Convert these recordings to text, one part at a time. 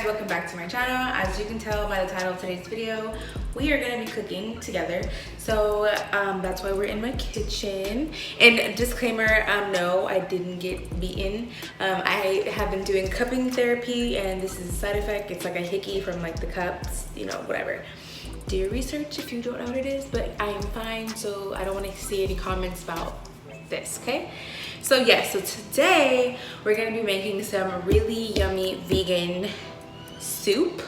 welcome back to my channel. As you can tell by the title of today's video, we are going to be cooking together. So that's why we're in my kitchen. And disclaimer, no, I didn't get beaten. I have been doing cupping therapy, and this is a side effect. It's like a hickey from like the cups, you know, whatever. Do your research if you don't know what it is, but I am fine, so I don't want to see any comments about this, okay? So yes, so today we're gonna be making some really yummy vegan soup.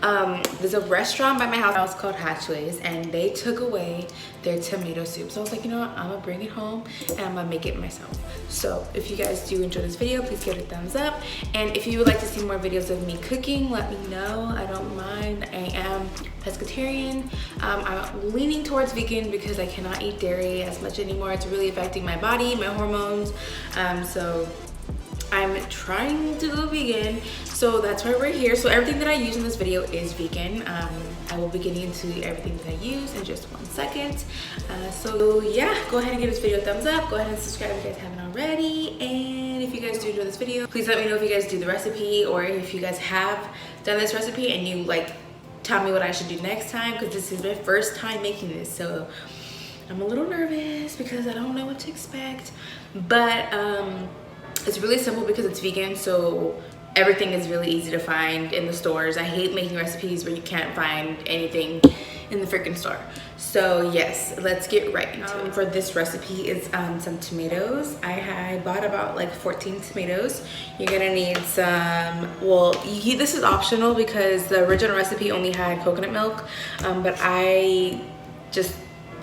There's a restaurant by my house called Hatchways, and they took away their tomato soup. So I was like, you know what, I'm gonna bring it home and I'm gonna make it myself. So if you guys do enjoy this video, please give it a thumbs up. And if you would like to see more videos of me cooking, let me know. I don't mind. I am pescatarian. I'm leaning towards vegan because I cannot eat dairy as much anymore. It's really affecting my body, my hormones. So I'm trying to go vegan, so that's why we're here. So everything that I use in this video is vegan. I will be getting into everything that I use in just 1 second. So yeah, go ahead and give this video a thumbs up. Go ahead and subscribe if you guys haven't already. And if you guys do enjoy this video, please let me know if you guys do the recipe, or if you guys have done this recipe and you like tell me what I should do next time, because this is my first time making this. So I'm a little nervous because I don't know what to expect, but it's really simple because it's vegan, so everything is really easy to find in the stores. I hate making recipes where you can't find anything in the freaking store. So yes, let's get right into it. For this recipe is some tomatoes. I bought about like 14 tomatoes. You're gonna need some, well, this is optional because the original recipe only had coconut milk, but I just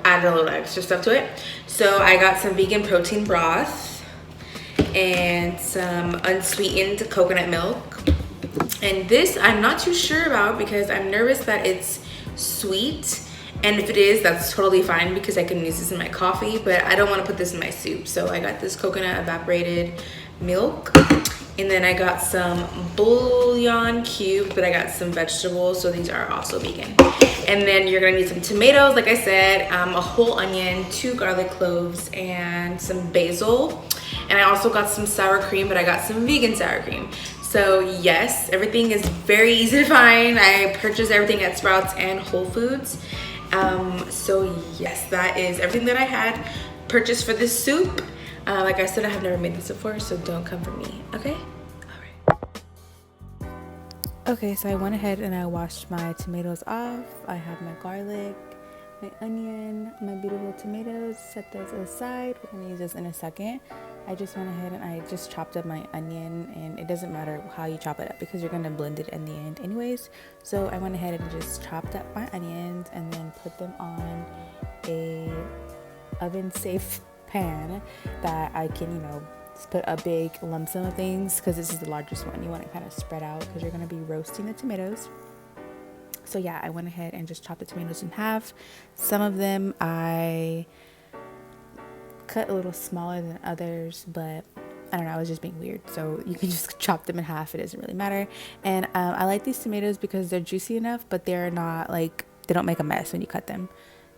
added a little extra stuff to it. So I got some vegan protein broth and some unsweetened coconut milk. And this I'm not too sure about because I'm nervous that it's sweet, and if it is, that's totally fine because I can use this in my coffee, but I don't want to put this in my soup. So I got this coconut evaporated milk, and then I got some bouillon cubes, but I got some vegetables, so these are also vegan. And then you're gonna need some tomatoes, like I said, a whole onion, 2 garlic cloves, and some basil. And I also got some sour cream, but I got some vegan sour cream. So yes, everything is very easy to find. I purchased everything at Sprouts and Whole Foods. So yes, that is everything that I had purchased for this soup. Like I said, I have never made this before, so don't come for me, okay? All right. Okay, so I went ahead and I washed my tomatoes off. I have my garlic, my onion, my beautiful tomatoes. Set those aside. We're gonna use this in a second. I just went ahead and I just chopped up my onion, and it doesn't matter how you chop it up because you're gonna blend it in the end anyways. So I went ahead and just chopped up my onions and then put them on a oven safe pan that I can, you know, just put a big lump sum of things, because this is the largest one. You want it kind of spread out because you're gonna be roasting the tomatoes. So yeah, I went ahead and just chopped the tomatoes in half. Some of them I cut a little smaller than others, but I don't know, I was just being weird. So you can just chop them in half, it doesn't really matter. And I like these tomatoes because they're juicy enough, but they're not like, they don't make a mess when you cut them.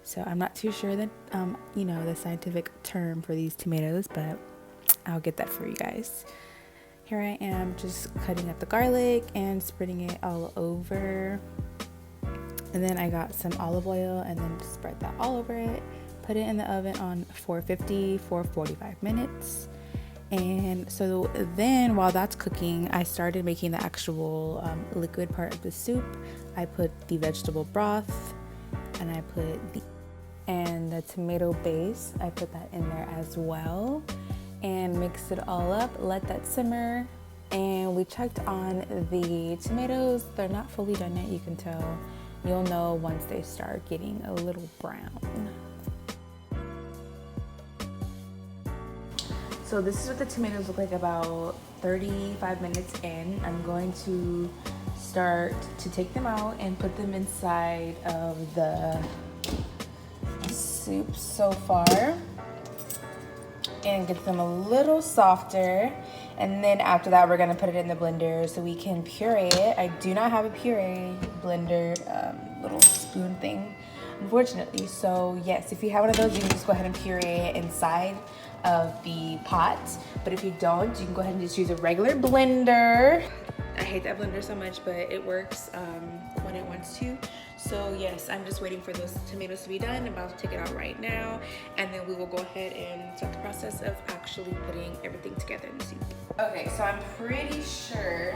So I'm not too sure that you know, the scientific term for these tomatoes, but I'll get that for you guys. Here I am just cutting up the garlic and spreading it all over. And then I got some olive oil and then spread that all over it. Put it in the oven on 450 for 45 minutes. And so then while that's cooking, I started making the actual liquid part of the soup. I put the vegetable broth, and I put the tomato base. I put that in there as well, and mixed it all up, let that simmer. And we checked on the tomatoes. They're not fully done yet, you can tell. You'll know once they start getting a little brown. So this is what the tomatoes look like about 35 minutes in. I'm going to start to take them out and put them inside of the soup so far and get them a little softer. And then after that, we're gonna put it in the blender so we can puree it. I do not have a puree blender, little spoon thing, unfortunately. So yes, if you have one of those, you can just go ahead and puree it inside of the pot. But if you don't, you can go ahead and just use a regular blender. I hate that blender so much, but it works when it wants to. So yes, I'm just waiting for those tomatoes to be done. I'm about to take it out right now, and then we will go ahead and start the process of actually putting everything together in the soup. Okay, so I'm pretty sure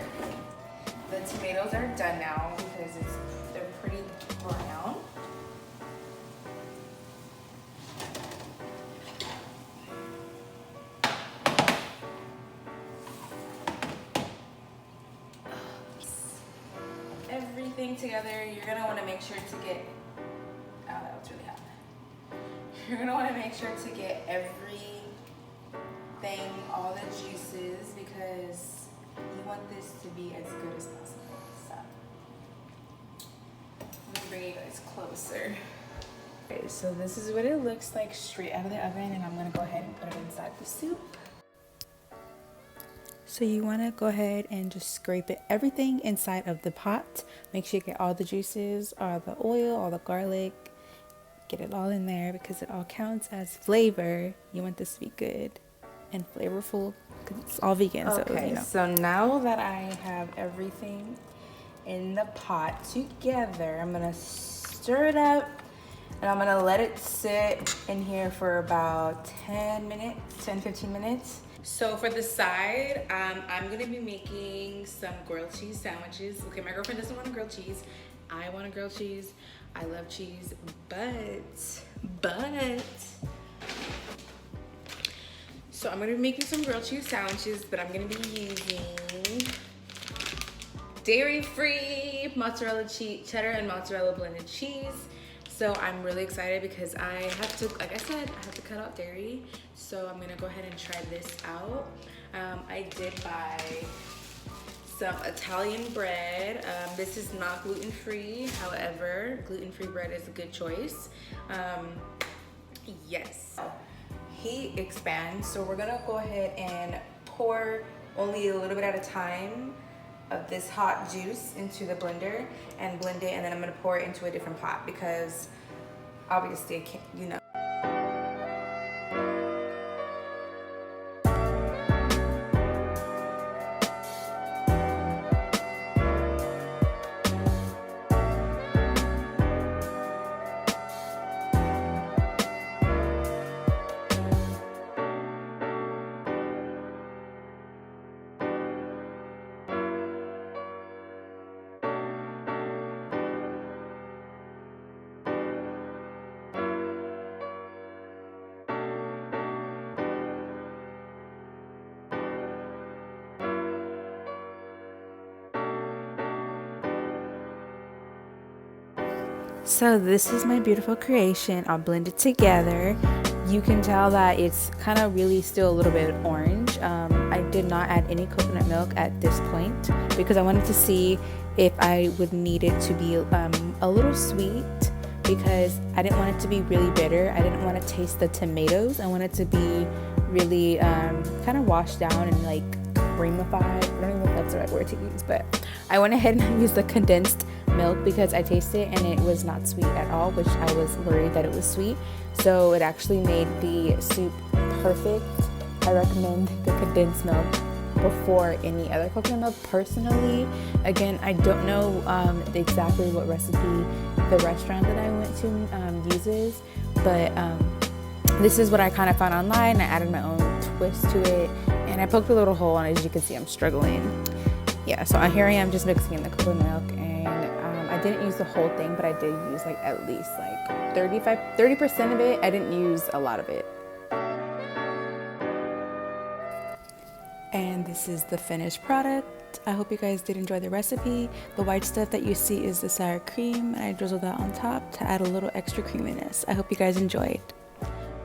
the tomatoes are done now because they're pretty brown. Everything together, you're gonna want to make sure to get, oh, that was really hot. You're gonna want to make sure to get everything, all the juices, because you want this to be as good as possible. So let me bring you guys closer. Okay, so this is what it looks like straight out of the oven, and I'm gonna go ahead and put it inside the soup. So you want to go ahead and just scrape everything inside of the pot. Make sure you get all the juices, all the oil, all the garlic. Get it all in there because it all counts as flavor. You want this to be good and flavorful because it's all vegan. Okay, so, so now that I have everything in the pot together, I'm going to stir it up and I'm going to let it sit in here for about 10 minutes, 10-15 minutes. So for the side, I'm gonna be making some grilled cheese sandwiches. Okay, my girlfriend doesn't want a grilled cheese. I want a grilled cheese. I love cheese, but. So I'm gonna be making some grilled cheese sandwiches, but I'm gonna be using dairy-free mozzarella cheese, cheddar and mozzarella blended cheese. So I'm really excited because I have to, like I said, I have to cut out dairy. So I'm gonna go ahead and try this out. I did buy some Italian bread. This is not gluten-free. However, gluten-free bread is a good choice. Yes. Heat expands. So we're gonna go ahead and pour only a little bit at a time of this hot juice into the blender and blend it, and then I'm gonna pour it into a different pot because obviously I can't, you know. So this is my beautiful creation. I'll blend it together. You can tell that it's kind of really still a little bit orange. I did not add any coconut milk at this point because I wanted to see if I would need it to be a little sweet, because I didn't want it to be really bitter. I didn't want to taste the tomatoes. I want it to be really kind of washed down and like creamified. I don't even know if that's the right word to use, but I went ahead and used the condensed milk because I tasted it and it was not sweet at all, which I was worried that it was sweet. So it actually made the soup perfect. I recommend the condensed milk before any other coconut milk personally. Again, I don't know exactly what recipe the restaurant that I went to uses, but this is what I kind of found online. I added my own twist to it and I poked a little hole, and as you can see, I'm struggling. Yeah, so here I am just mixing in the coconut milk, and I didn't use the whole thing, but I did use like at least like 30% of it. I didn't use a lot of it. And this is the finished product. I hope you guys did enjoy the recipe. The white stuff that you see is the sour cream, and I drizzled that on top to add a little extra creaminess. I hope you guys enjoyed.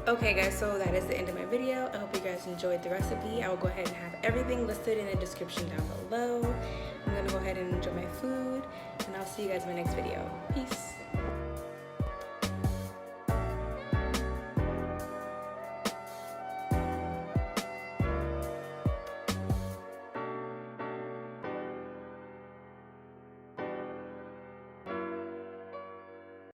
Okay guys, so that is the end of my video. I hope you guys enjoyed the recipe. I will go ahead and have everything listed in the description down below. I'm gonna go ahead and enjoy my food, and I'll see you guys in my next video. Peace.